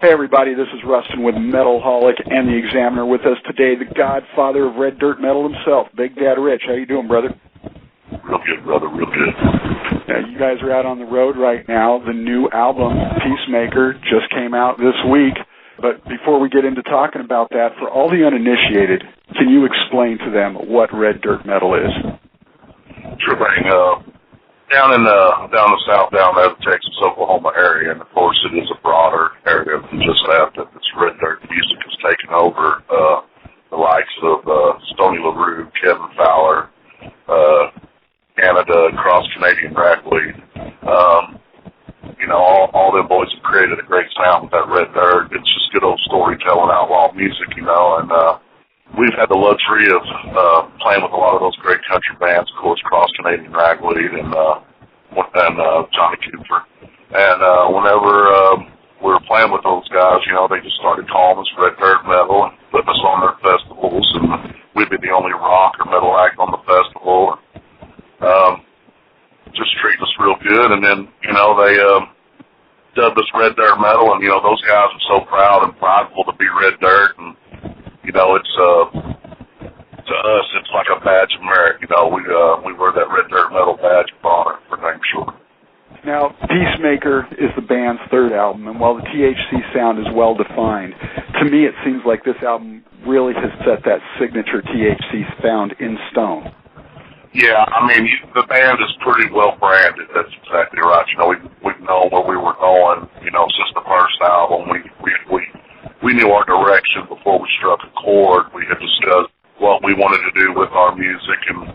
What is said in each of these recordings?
Hey everybody, this is Rustin with Metalholic and the Examiner. With us today, the godfather of red dirt metal himself, Big Dad Ritch. How you doing, brother? Real good, brother, real good. You guys are out on the road right now. The new album, Peacemaker, just came out this week. But before we get into talking about that, for all the uninitiated, can you explain to them what red dirt metal is? Sure thing. Down the south, down there, the Texas, Oklahoma area, and of course it is a broader area than just that. That this red dirt music has taken over. The likes of Stony LaRue, Kevin Fowler, Canada, Cross Canadian Ragweed. All them boys have created a great sound with that red dirt. It's just good old storytelling, outlaw music, and we've had the luxury of playing with a lot of those great country bands, of course, Cross Canadian Ragweed and Johnny Cooper. And whenever we were playing with those guys, they just started calling us red dirt metal and putting us on their festivals, and we'd be the only rock or metal act on the festival. Just treating us real good, and then, they dubbed us red dirt metal, and, those guys are so proud and prideful to be red dirt, and it's to us, it's like a badge of merit. We wear that red dirt metal badge of honor for dang sure. Now, Peacemaker is the band's third album, and while the THC sound is well defined, to me it seems like this album really has set that signature THC sound in stone. Yeah, the band is pretty well branded. That's exactly right. We've known where we were going. Since the first album, we knew our direction before we struck a chord. We had discussed what we wanted to do with our music and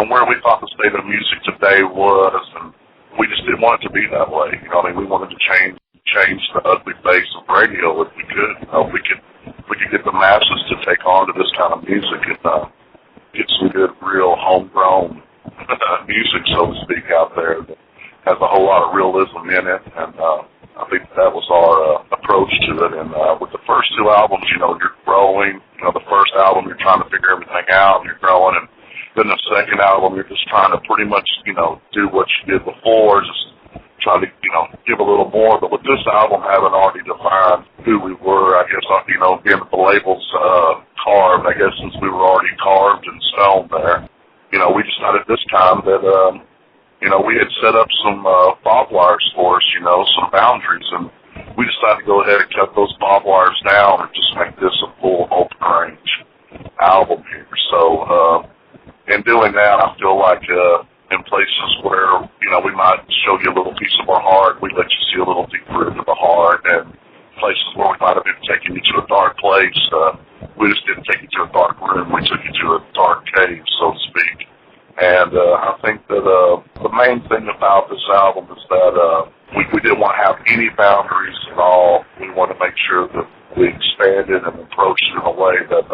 where we thought the state of music today was, and we just didn't want it to be that way. We wanted to change the ugly face of radio if we could. We could get the masses to take on to this kind of music and get some good, real homegrown music, so to speak, out there that has a whole lot of realism in it, and I think that was our approach to it. And with the first two albums, you're growing. The first album, you're trying to figure everything out, and you're growing, and then the second album, you're just trying to pretty much, do what you did before, just try to, give a little more. But with this album, having already defined who we were, I guess, being the labels carved, I guess, since we were already carved in stone there, we decided this time that, we had set up some bob wires for us, some boundaries, and we decided to go ahead and cut those bob wires down and just make this a full open range album here. So, in doing that, I feel like in places where, we might show you a little piece of our heart, we let you see a little deeper into the heart, and places where we might have been taking you to a dark place, we just didn't take you to a dark room, we took you to a dark cave, so to speak. And I think that the main thing about this album is that we didn't want to have any boundaries at all. We wanted to make sure that we expanded and approached it in a way that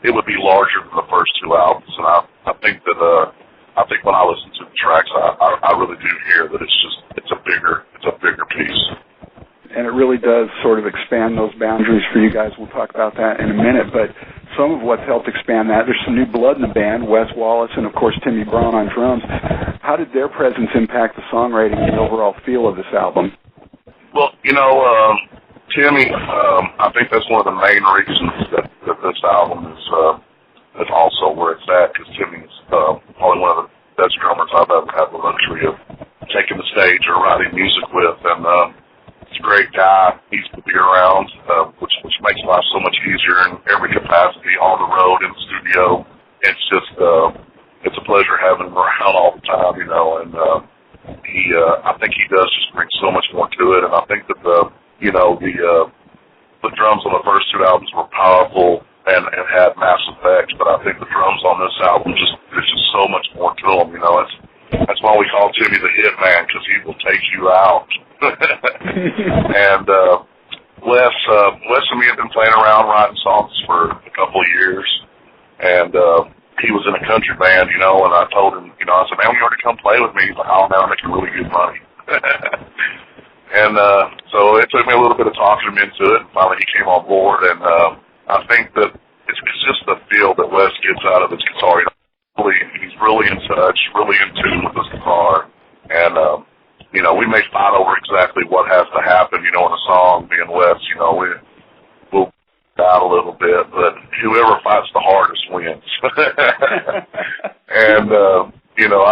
it would be larger than the first two albums. And I think that when I listen to the tracks, I really do hear that it's a bigger piece. And it really does sort of expand those boundaries for you guys. We'll talk about that in a minute. But some of what's helped expand that, there's some new blood in the band, Wes Wallace and, of course, Timmy Braun on drums. How did their presence impact the songwriting and the overall feel of this album? Well, Timmy, I think that's one of the main reasons that this album is also where it's at, because Timmy's probably one of the best drummers I've ever had the luxury of taking the stage or writing music with, and he's a great guy. He's to be around, which makes life so much easier in every capacity, on the road, in the studio. It's just, it's a pleasure having him around all the time, and I think he does just bring so much more to it, and I think that the drums on the first two albums were powerful and had mass effects, but I think the drums on this album there's just so much more to them, That's why we call Timmy the Hitman, because he will take you out. And Wes and me have been playing around writing songs for a couple of years, and he was in a country band, and I told him, I said, man, you ought to come play with me. He's like, oh, man, I'm making really good money. And so it took me a little bit of talking him into it, and finally he came on board, and I think that it's just the feel that Wes gets out of his guitar. He's really in touch, really in tune with his guitar, and we may fight over exactly what has to happen, in a song, me and Wes,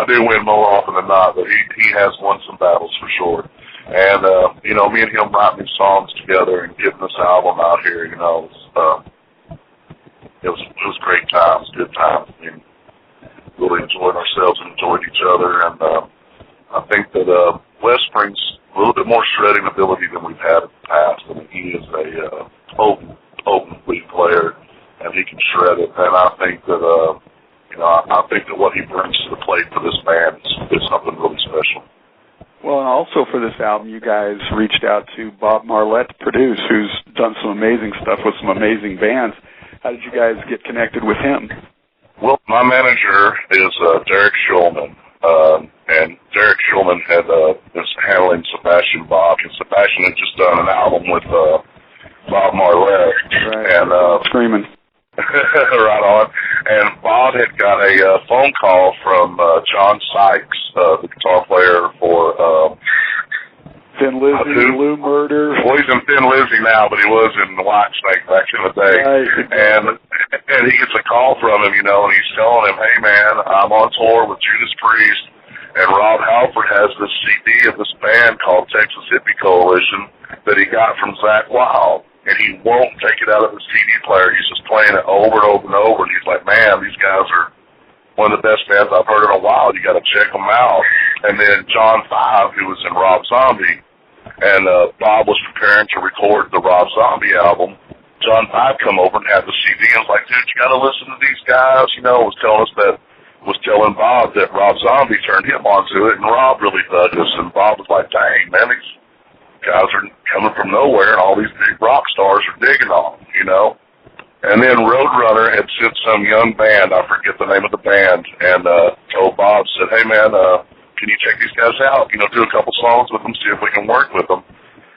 I do win more often than not, but he has won some battles for sure. And, you know, me and him writing these songs together and getting this album out here, you know, it was great times, good times. I mean, really enjoyed ourselves and enjoyed each other. And I think that Wes brings a little bit more shredding ability than we've had in the past. I mean, he is a potent lead player, and he can shred it. And I think that, you know, I think that what he brings to the plate for this band is something really special. Well, and also for this album, you guys reached out to Bob Marlette to produce, who's done some amazing stuff with some amazing bands. How did you guys get connected with him? Well, my manager is Derek Schulman, and Derek Schulman is handling Sebastian Bach, and Sebastian had just done an album with Bob Marlette. Right. And screaming. Right on. And Bob had got a phone call from John Sykes, the guitar player for Thin Lizzy, Blue Murder. Well, he's in Thin Lizzy now, but he was in the Whitesnake back in the day. Right. And he gets a call from him, you know, and he's telling him, hey, man, I'm on tour with Judas Priest, and Rob Halford has this CD of this band called Texas Hippie Coalition that he got from Zach Wild, and he won't take it out of the CD player. He's just playing it over and over and over, and he's like, man, these guys are one of the best bands I've heard in a while. You got to check them out. And then John Five, who was in Rob Zombie, and Bob was preparing to record the Rob Zombie album. John Five come over and had the CD and was like, dude, you got to listen to these guys. You know, was telling Bob that Rob Zombie turned him onto it, and Rob really dug us. And Bob was like, dang, man, these guys are coming from nowhere, and all these big rock stars are digging on them, you know. And then Roadrunner had sent some young band, I forget the name of the band, and told Bob, said, hey, man, can you check these guys out? You know, do a couple songs with them, see if we can work with them.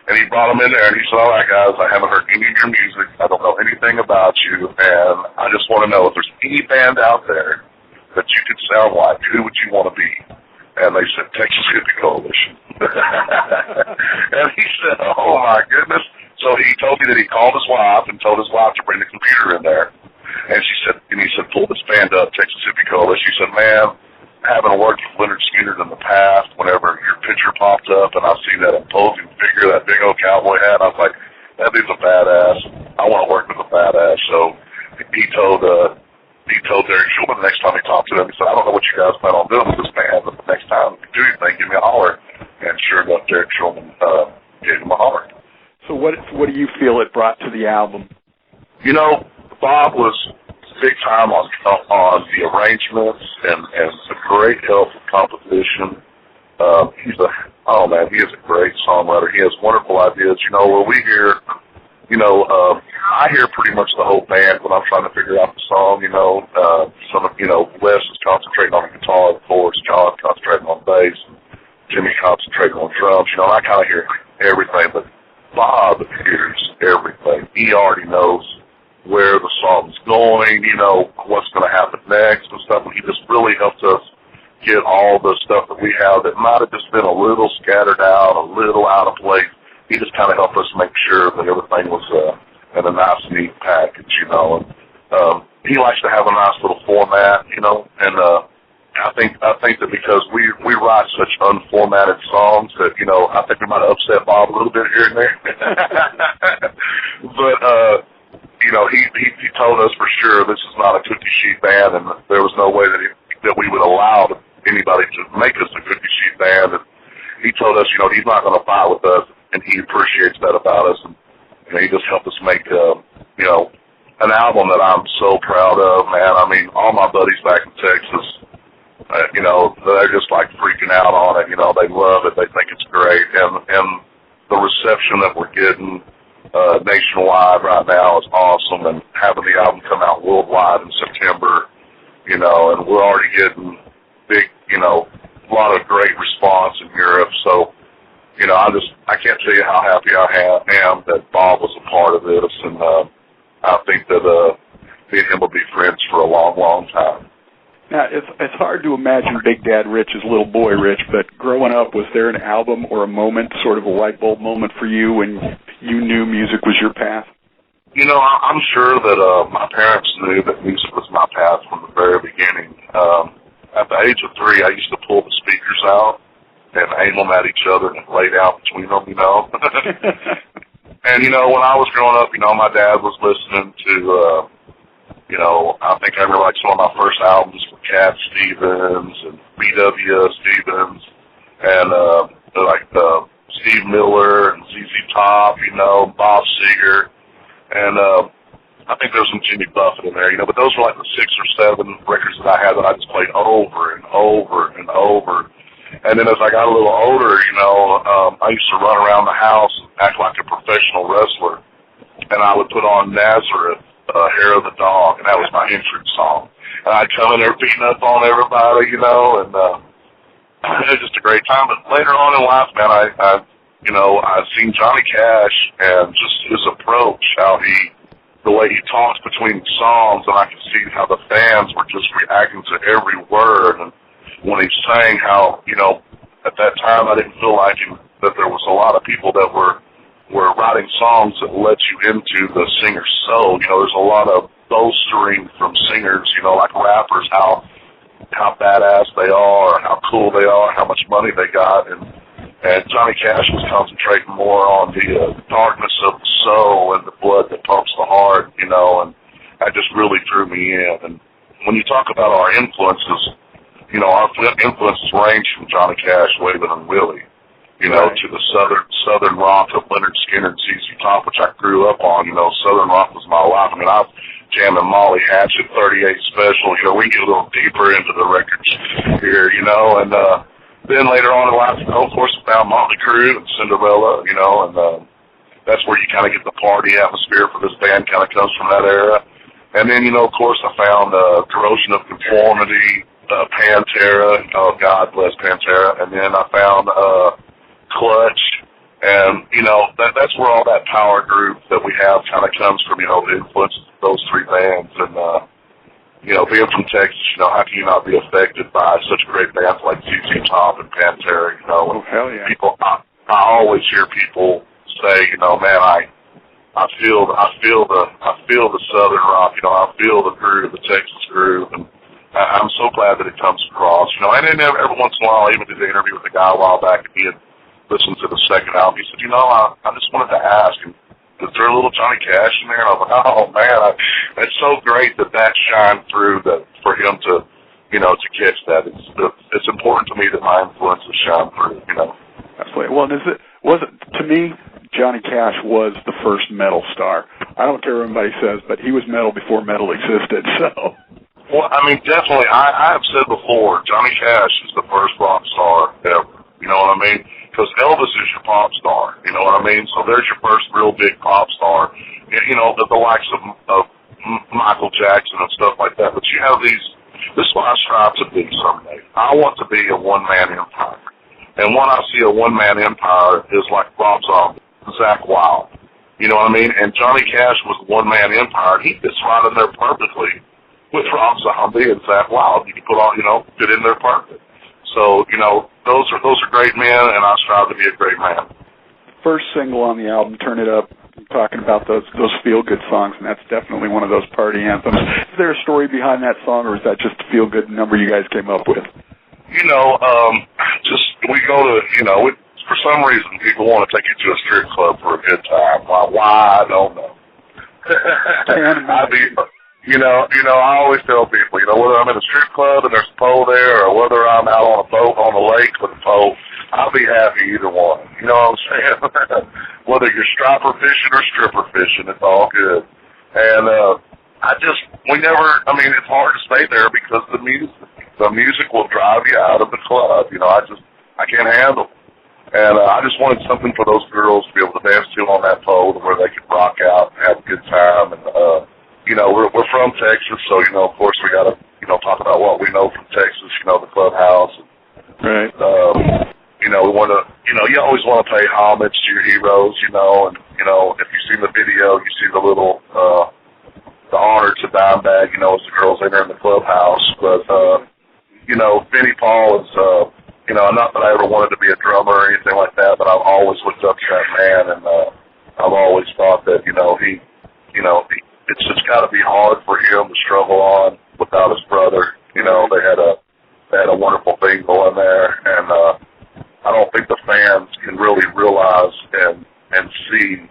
And he brought them in there, and he said, all right, guys, I haven't heard any of your music. I don't know anything about you, and I just want to know if there's any band out there that you could sound like, who would you want to be? And they said, Texas Hippie Coalition. And he said, oh, my goodness. So he told me that he called his wife and told his wife to bring the computer in there. And he said, pull this band up, Texas Hippie Coalition. She said, man, having worked with Leonard Skinner in the past, whenever your picture popped up and I see that imposing figure, that big old cowboy hat, I was like, that dude's a badass. I want to work with a badass. So he told Derek Schulman the next time he talked to him, he said, I don't know what you guys plan on doing with this band, but the next time you do anything, give me a holler. And sure enough, Derek Schulman gave him a holler. So what do you feel it brought to the album? You know, Bob was big time on the arrangements and a great help with composition. He is a great songwriter. He has wonderful ideas. You know, where we hear, you know, I hear pretty much the whole band when I'm trying to figure out the song. You know, Wes is concentrating on the guitar, of course. John concentrating on bass. Jimmy concentrating on drums. You know, I kind of hear everything, but Bob hears everything. He already knows where the song's going, you know, what's going to happen next and stuff. And he just really helped us get all the stuff that we have that might have just been a little scattered out, a little out of place. He just kind of helped us make sure that everything was in a nice, neat package, you know. And he likes to have a nice little format, you know. And I think that because we write such unformatted songs that, you know, I think we might have upset Bob a little bit here and there. But you know, he told us for sure this is not a cookie sheet band, and there was no way that we would allow anybody to make us a cookie sheet band. And he told us, you know, he's not going to fight with us, and he appreciates that about us. And you know, he just helped us make, you know, an album that I'm so proud of, man. I mean, all my buddies back in Texas, you know, they're just like freaking out on it. You know, they love it. They think it's great, and the reception that we're getting nationwide right now is awesome, and having the album come out worldwide in September, you know, and we're already getting big, you know, a lot of great response in Europe. So, you know, I can't tell you how happy I am that Bob was a part of this, and I think that me and him will be friends for a long, long time. Now, it's hard to imagine Big Dad Ritch as little boy Ritch, but growing up, was there an album or a moment, sort of a light bulb moment for you when you knew music was your path? You know, I'm sure that my parents knew that music was my path from the very beginning. at the age of 3, I used to pull the speakers out and aim them at each other and lay down between them, you know. And, you know, when I was growing up, you know, my dad was listening to, you know, I think I remember like some of my first albums were Cat Stevens and B.W. Stevens and like Steve Miller and ZZ Top, you know, Bob Seger. And I think there was some Jimmy Buffett in there, you know, but those were like the 6 or 7 records that I had that I just played over and over and over. And then as I got a little older, you know, I used to run around the house and act like a professional wrestler. And I would put on Nazareth, Hair of the Dog, and that was my entrance song. And I'd come in there beating up on everybody, you know, and it was just a great time. But later on in life, man, I've seen Johnny Cash and just his approach, the way he talks between songs, and I could see how the fans were just reacting to every word. And when he sang, how, you know, at that time I didn't feel like that there was a lot of people that were writing songs that let you into the singer's soul. You know, there's a lot of boastering from singers, you know, like rappers, how badass they are, how cool they are, how much money they got, and Johnny Cash was concentrating more on the darkness of the soul and the blood that pumps the heart, you know, and that just really drew me in. And when you talk about our influences, you know, our influences range from Johnny Cash, Waylon, and Willie, you know, to the southern rock of Leonard Skinner and ZZ Top, which I grew up on. You know, southern rock was my life. I mean, I was jamming Molly Hatchet, 38 Special. You know, we get a little deeper into the records here, you know, and then later on in life, you know, of course, I found Motley Crue and Cinderella, you know, and that's where you kind of get the party atmosphere for this band, kind of comes from that era. And then, you know, of course, I found Corrosion of Conformity, Pantera, oh, God bless Pantera, and then I found Clutch, and, you know, that's where all that power group that we have kind of comes from, you know, the influence of those 3 bands. And, you know, being from Texas, you know, how can you not be affected by such great bands like ZZ Top and Pantera, you know? Oh, hell yeah. People, I always hear people say, you know, man, I feel the Southern rock, you know, I feel the groove, the Texas groove, and I'm so glad that it comes across, you know. And then every once in a while, I even did an interview with a guy a while back, and he had listened to the second album. He said, you know, I just wanted to ask, is there a little Johnny Cash in there? And I was like, oh, man, it's so great that shined through for him to, you know, to catch that. It's important to me that my influences shine through, you know. Absolutely. Well, to me, Johnny Cash was the first metal star. I don't care what anybody says, but he was metal before metal existed, so... Well, I mean, definitely, I have said before, Johnny Cash is the first rock star ever, you know what I mean? Because Elvis is your pop star, you know what I mean? So there's your first real big pop star, you know, the likes of Michael Jackson and stuff like that. But you have this is what I strive to be someday. I want to be a one-man empire. And when I see a one-man empire is like Rob Zombie, Zakk Wylde, you know what I mean? And Johnny Cash was a one-man empire. He fits right in there perfectly with Rob Zombie and Zakk Wylde. You can put all, you know, fit in there perfect. So, you know, those are great men, and I strive to be a great man. First single on the album, Turn It Up, talking about those feel-good songs, and that's definitely one of those party anthems. Is there a story behind that song, or is that just a feel-good number you guys came up with? You know, we go to, you know, for some reason people want to take you to a strip club for a good time. Why, I don't know. You know, I always tell people, you know, whether I'm in a strip club and there's a pole there or whether I'm out on a boat on the lake with a pole, I'll be happy either one. You know what I'm saying? Whether you're striper fishing or stripper fishing, it's all good. And it's hard to stay there because the music will drive you out of the club. You know, I can't handle it. And I just wanted something for those girls to be able to dance to on that pole where they could rock out and have a good time. And, you know, we're from Texas, so, you know, of course we got to, you know, talk about what we know from Texas, you know, the clubhouse. Right. You know, we want to, you know, you always want to pay homage to your heroes, you know, and, you know, if you've seen the video, you see the little, the honor to Dimebag, you know, as the girls enter in the clubhouse. But, you know, Vinnie Paul is, you know, not that I ever wanted to be a drummer or anything like that, but I've always looked up to that man, and I've always thought that, it's just got to be hard for him to struggle on without his brother. You know, they had They had a wonderful thing going there, and I don't think the fans can really realize and see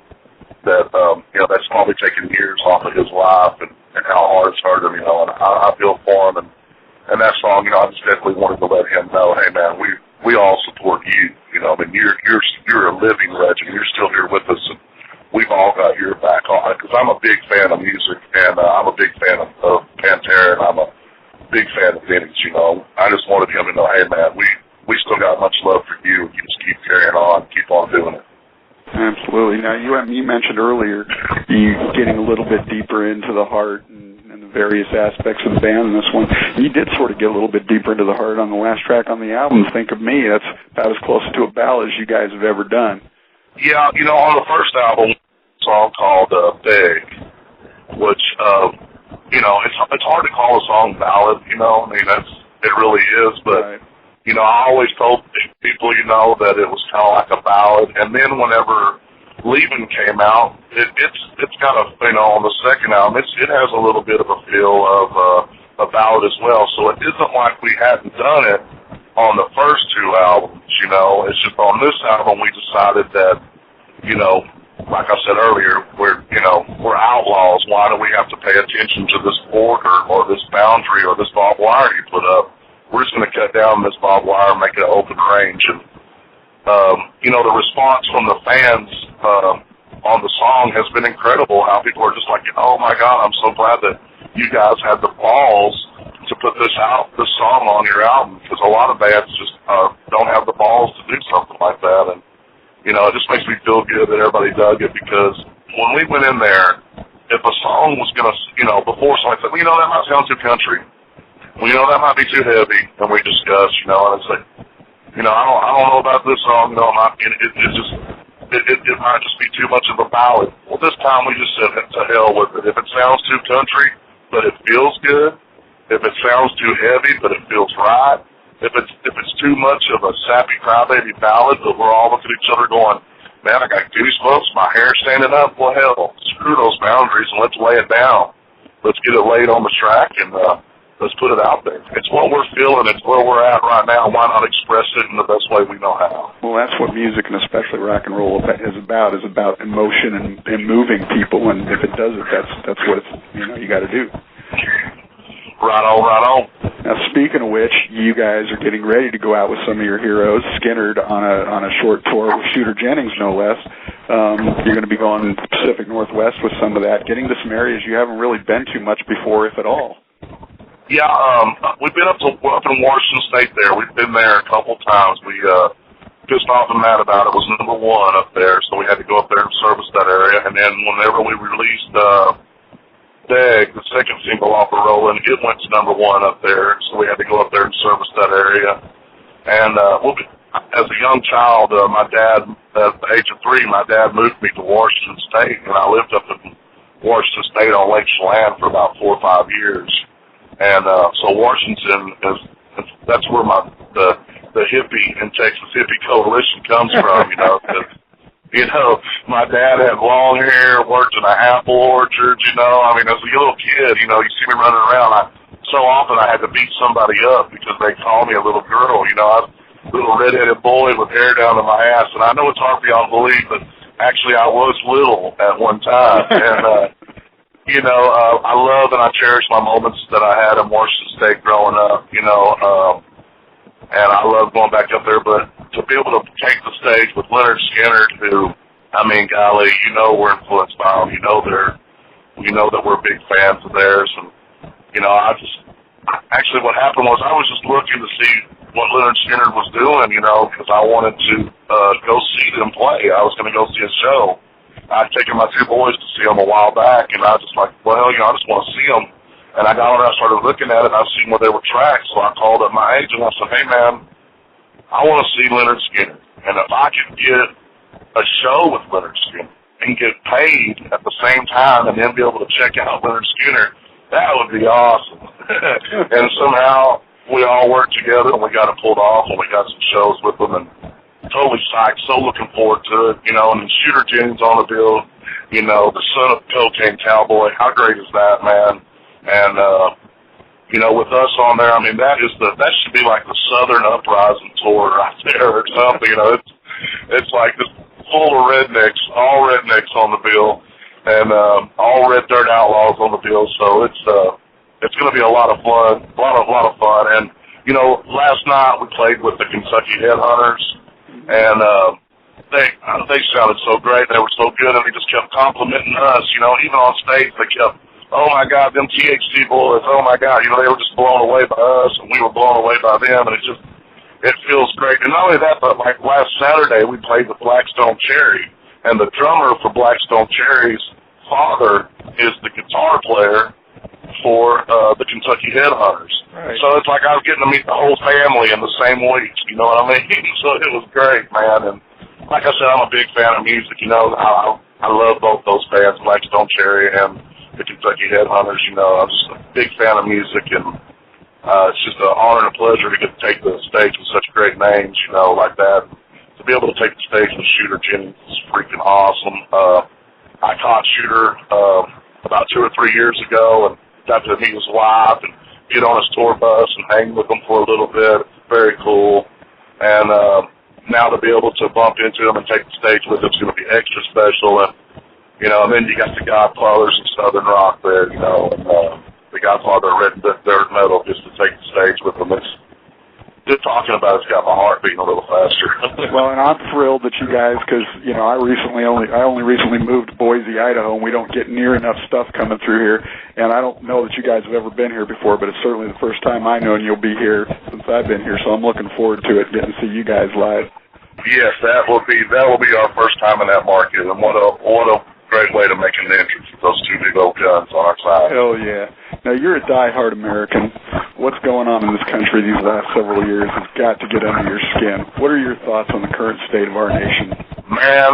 that, that's probably taken years off of his life and how hard it's hurt him, and I feel for him. And that song, I just definitely wanted to let him know, hey, man, we all support you. You're a living legend. You're still here with us, and we've all got your back on it. Because I'm a big fan of music, and I'm a big fan of Pantera, and I'm a big fan of Vintage. I just wanted him to know, hey, man, we still got much love for you. You just keep carrying on, keep on doing it. Absolutely. Now, you mentioned earlier you getting a little bit deeper into the heart and the various aspects of the band in this one. You did sort of get a little bit deeper into the heart on the last track on the album, Think of Me. That's about as close to a ballad as you guys have ever done. Yeah, on the first album, a song called Big, which, it's hard to call a song ballad, it really is, but... Right. I always told people, that it was kind of like a ballad. And then whenever Leaving came out, it's kind of, on the second album, it has a little bit of a feel of a ballad as well. So it isn't like we hadn't done it on the first two albums, It's just on this album we decided that, like I said earlier, we're outlaws. Why do we have to pay attention to this border or this boundary or this barbed wire you put up? We're just going to cut down this barbed wire and make it an open range. And, the response from the fans on the song has been incredible, how people are just like, oh, my God, I'm so glad that you guys had the balls to put this song on your album, because a lot of bands just don't have the balls to do something like that. And, it just makes me feel good that everybody dug it, because when we went in there, if a song was going to, before somebody said, well, that might sound too country. Well, that might be too heavy, and we discussed, and it's like, I don't know about this song, it might just be too much of a ballad. Well, this time we just said, to hell with it. If it sounds too country, but it feels good, if it sounds too heavy, but it feels right, if it's too much of a sappy crybaby ballad, but we're all looking at each other going, man, I got goosebumps, my hair's standing up, well, hell, screw those boundaries and let's lay it down. Let's get it laid on the track, and, let's put it out there. It's what we're feeling. It's where we're at right now. Why not express it in the best way we know how? Well, that's what music, and especially rock and roll, is about emotion and moving people. And if it does it, that's what it's, you got to do. Right on. Now, speaking of which, you guys are getting ready to go out with some of your heroes, Skinnerd, on a short tour with Shooter Jennings, no less. You're going to be going Pacific Northwest with some of that, getting to some areas you haven't really been to much before, if at all. Yeah, we've been up in Washington State there. We've been there a couple times. We pissed off and mad about it. Was number one up there, so we had to go up there and service that area. And then whenever we released Dag, the second single off of Rollin', it went to number one up there, so we had to go up there and service that area. And as a young child, my dad, at the age of 3, my dad moved me to Washington State, and I lived up in Washington State on Lake Chelan for about 4 or 5 years. And so Washington that's where the hippie in Texas Hippie Coalition comes from, Cause, my dad had long hair, worked in an apple orchard, as a little kid, you see me running around. So often I had to beat somebody up because they called me a little girl, I was a little redheaded boy with hair down to my ass. And I know it's hard for y'all to believe, but actually I was little at one time. And, I love and I cherish my moments that I had in Washington State growing up, and I love going back up there. But to be able to take the stage with Leonard Skinnerd, who, golly, we're influenced by him. That we're big fans of theirs. And, actually what happened was I was just looking to see what Leonard Skinnerd was doing, because I wanted to go see them play. I was going to go see a show. I'd taken my 2 boys to see them a while back, and I was just like, well, I just want to see them. And I got on and I started looking at it, and I seen where they were tracked, so I called up my agent, and I said, hey, man, I want to see Leonard Skinnerd. And if I could get a show with Leonard Skinnerd and get paid at the same time and then be able to check out Leonard Skinnerd, that would be awesome. And somehow we all worked together, and we got it pulled off, and we got some shows with them, and totally psyched, so looking forward to it, and then Shooter Jennings on the bill, the son of Cocaine Cowboy. How great is that, man? And, with us on there, I mean, that should be like the Southern Uprising tour right there or something. It's like this full of rednecks, all rednecks on the bill, and all Red Dirt Outlaws on the bill. So it's going to be a lot of fun, a lot of fun. And last night we played with the Kentucky Headhunters, and they sounded so great. They were so good, and they just kept complimenting us. Even on stage, they kept, oh my God, them THC boys, oh my God, they were just blown away by us, and we were blown away by them, and it feels great. And not only that, but like last Saturday, we played with Blackstone Cherry, and the drummer for Blackstone Cherry's father is the guitar player for the Kentucky Headhunters. Right. So it's like I was getting to meet the whole family in the same week, you know what I mean? So it was great, man, and like I said, I'm a big fan of music, I love both those bands, Blackstone Cherry and the Kentucky Headhunters. I'm just a big fan of music, and it's just an honor and a pleasure to get to take the stage with such great names, like that. To be able to take the stage with Shooter Jennings is freaking awesome. I caught Shooter about 2 or 3 years ago and got to meet his wife and get on his tour bus and hang with him for a little bit. Very cool. And now to be able to bump into him and take the stage with him is going to be extra special. And then you got the Godfathers of Southern Rock there, and the Godfather of Red Dirt Metal just to take the stage with them. It's just talking about it's got my heart beating a little faster. Well, and I'm thrilled that you guys, because I only recently moved to Boise, Idaho, and we don't get near enough stuff coming through here. And I don't know that you guys have ever been here before, but it's certainly the first time I know, and you'll be here since I've been here. So I'm looking forward to it, getting to see you guys live. Yes, that will be our first time in that market, and what a great way to make an entrance with those two big old guns on our side. Hell yeah. Now, you're a diehard American. What's going on in this country these last several years has got to get under your skin. What are your thoughts on the current state of our nation? Man,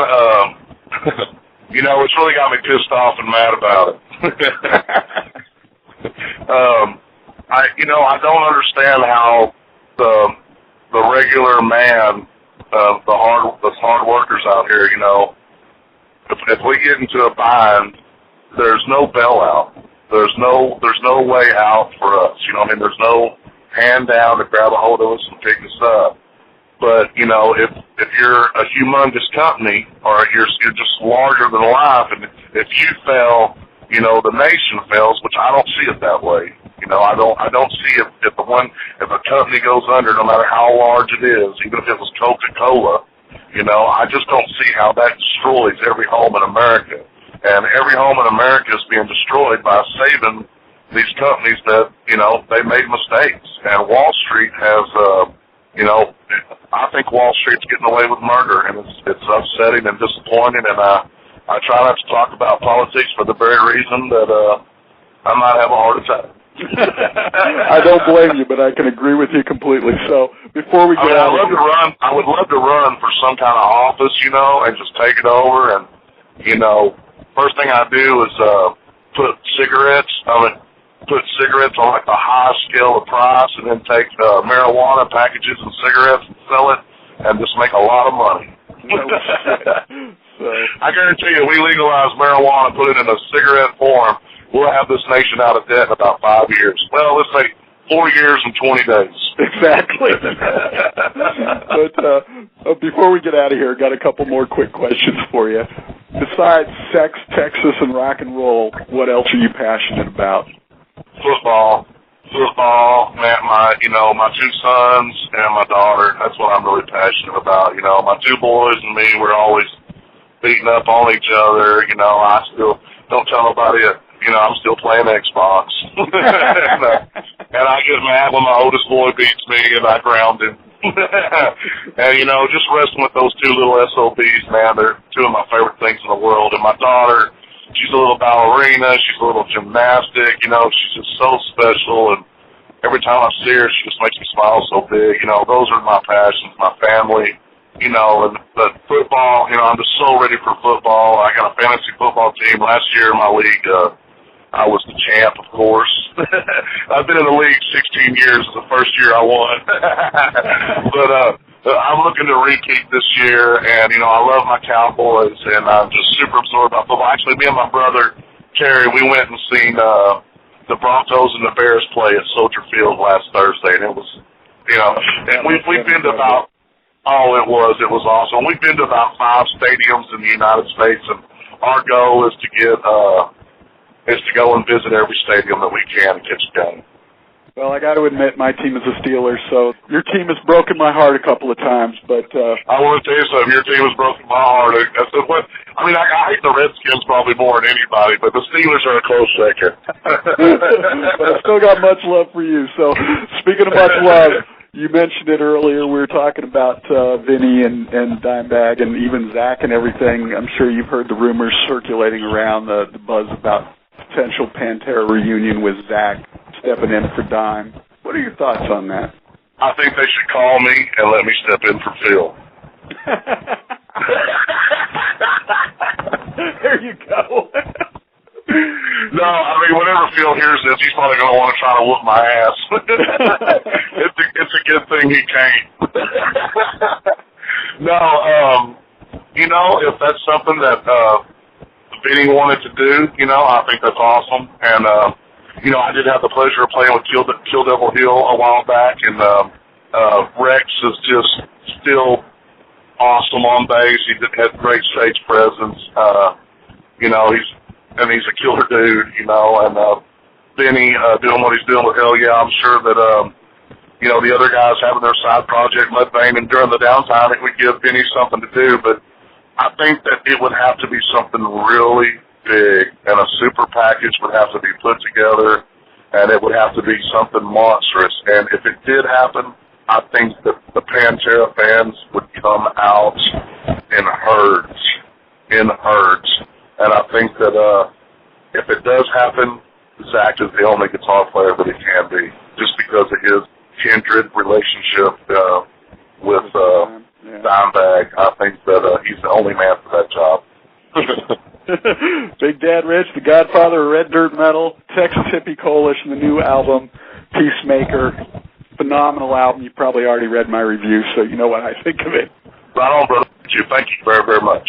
it's really got me pissed off and mad about it. I don't understand how the regular man, the hard workers out here, if we get into a bind, there's no bailout. There's no way out for us. There's no hand down to grab a hold of us and pick us up. But, if you're a humongous company or you're just larger than life, and if you fail, the nation fails, which I don't see it that way. I don't see if a company goes under, no matter how large it is, even if it was Coca-Cola, I just don't see how that destroys every home in America. And every home in America is being destroyed by saving these companies that, they made mistakes. And Wall Street has, I think Wall Street's getting away with murder, and it's upsetting and disappointing. And I try not to talk about politics for the very reason that I might have a heart attack. I don't blame you, but I can agree with you completely. So before we get out, I would love to run for some kind of office, and just take it over. And first thing I do is put cigarettes on like the highest scale of price, and then take marijuana packages and cigarettes and sell it, and just make a lot of money. So, I guarantee you, we legalize marijuana, put it in a cigarette form, we'll have this nation out of debt in about 5 years. Well, let's say 4 years and 20 days. Exactly. But before we get out of here, got a couple more quick questions for you. Besides sex, Texas, and rock and roll, what else are you passionate about? Football, man. My 2 sons and my daughter. That's what I'm really passionate about. My 2 boys and me, we're always beating up on each other. I still don't tell nobody that. I'm still playing Xbox. and I get mad when my oldest boy beats me and I ground him. And, just wrestling with those 2 little SOBs, man, they're 2 of my favorite things in the world. And my daughter, she's a little ballerina, she's a little gymnastic, she's just so special. And every time I see her, she just makes me smile so big. Those are my passions, my family. But football, I'm just so ready for football. I got a fantasy football team. Last year in my league, I was the champ, of course. I've been in the league 16 years. It's the first year I won. But I'm looking to repeat this year, and, I love my Cowboys, and I'm just super absorbed by football. Actually, me and my brother, Terry, we went and seen the Broncos and the Bears play at Soldier Field last Thursday, and it was, and we've been to about, it was awesome. We've been to about 5 stadiums in the United States, and our goal is to go and visit every stadium that we can and catch a game. Well, I got to admit, my team is a Steelers, so your team has broken my heart a couple of times. But I want to tell you something. Your team has broken my heart. I hate the Redskins probably more than anybody, but the Steelers are a close second. But I still got much love for you. So, speaking of much love, you mentioned it earlier. We were talking about Vinny and Dimebag and even Zach and everything. I'm sure you've heard the rumors circulating around, the buzz about potential Pantera reunion with Zach stepping in for Dime. What are your thoughts on that? I think they should call me and let me step in for Phil. There you go. No, I mean, whenever Phil hears this, he's probably going to want to try to whoop my ass. It's a good thing he can't. No, if that's something that Vinny wanted to do, I think that's awesome. And, I did have the pleasure of playing with Kill Devil Hill a while back, and Rex is just still awesome on bass. He had great stage presence. He's a killer dude, and Vinny doing what he's doing with Hell Yeah. I'm sure that, the other guys having their side project, Mudvayne, and during the downtime, it would give Vinny something to do, but I think that it would have to be something really big, and a super package would have to be put together, and it would have to be something monstrous. And if it did happen, I think that the Pantera fans would come out in herds. And I think that if it does happen, Zach is the only guitar player that he can be, just because of his kindred relationship with Dimebag. I think that he's the only man for that job. Big Dad Ritch, the godfather of Red Dirt Metal, Texas Hippie Coalition, the new album, Peacemaker. Phenomenal album. You probably already read my review, so you know what I think of it. Right on, brother. Thank you very, very much.